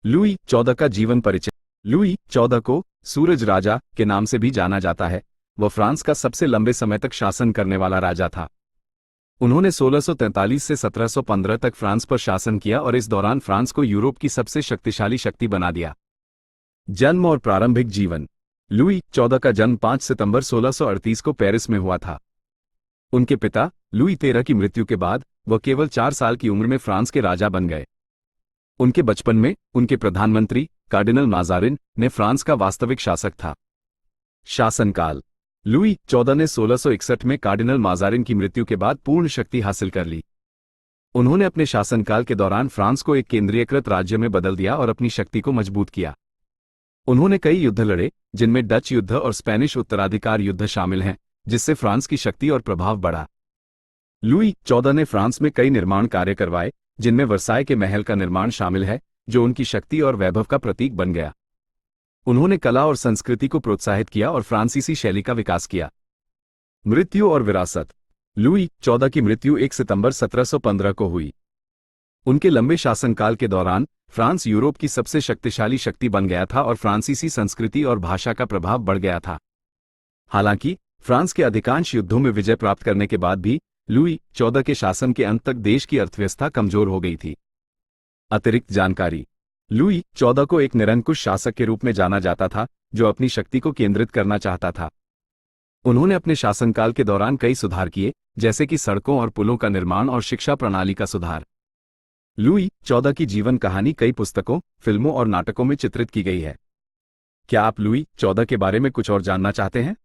Louis 14 का जीवन परिचय। लुई 14 को सूरज राजा के नाम से भी जाना जाता है। वह फ्रांस का सबसे लंबे समय तक शासन करने वाला राजा था। उन्होंने 1643 से 1715 तक फ्रांस पर शासन किया और इस दौरान फ्रांस को यूरोप की सबसे शक्तिशाली शक्ति बना दिया। जन्म और प्रारंभिक जीवन। लुई 14 का जन्म 5 सितंबर 1638 को पेरिस में हुआ था। उनके पिता लुई 13 की मृत्यु के बाद वह केवल 4 साल की उम्र में फ्रांस के राजा बन गए। उनके बचपन में उनके प्रधानमंत्री कार्डिनल माजारिन ने फ्रांस का वास्तविक शासक था। शासनकाल। लुई 14 ने 1661 में कार्डिनल माजारिन की मृत्यु के बाद पूर्ण शक्ति हासिल कर ली। उन्होंने अपने शासनकाल के दौरान फ्रांस को एक केंद्रीयकृत राज्य में बदल दिया और अपनी शक्ति को मजबूत किया। उन्होंने कई युद्ध लड़े, जिनमें डच युद्ध और स्पेनिश उत्तराधिकार युद्ध शामिल हैं, जिससे फ्रांस की शक्ति और प्रभाव बढ़ा। लुई 14 ने फ्रांस में कई निर्माण कार्य करवाए, जिनमें वर्साय के महल का निर्माण शामिल है, जो उनकी शक्ति और वैभव का प्रतीक बन गया। उन्होंने कला और संस्कृति को प्रोत्साहित किया और फ्रांसीसी शैली का विकास किया। मृत्यु और विरासत। लुई 14 की मृत्यु 1 सितंबर 1715 को हुई। उनके लंबे शासनकाल के दौरान फ्रांस यूरोप की सबसे शक्तिशाली शक्ति बन गया था और फ्रांसीसी संस्कृति और भाषा का प्रभाव बढ़ गया था। हालांकि फ्रांस के अधिकांश युद्धों में विजय प्राप्त करने के बाद भी लुई 14 के शासन के अंत तक देश की अर्थव्यवस्था कमजोर हो गई थी। अतिरिक्त जानकारी। लुई 14 को एक निरंकुश शासक के रूप में जाना जाता था, जो अपनी शक्ति को केंद्रित करना चाहता था। उन्होंने अपने शासनकाल के दौरान कई सुधार किए, जैसे कि सड़कों और पुलों का निर्माण और शिक्षा प्रणाली का सुधार। लुई 14 की जीवन कहानी कई पुस्तकों, फिल्मों और नाटकों में चित्रित की गई है। क्या आप लुई 14 के बारे में कुछ और जानना चाहते हैं?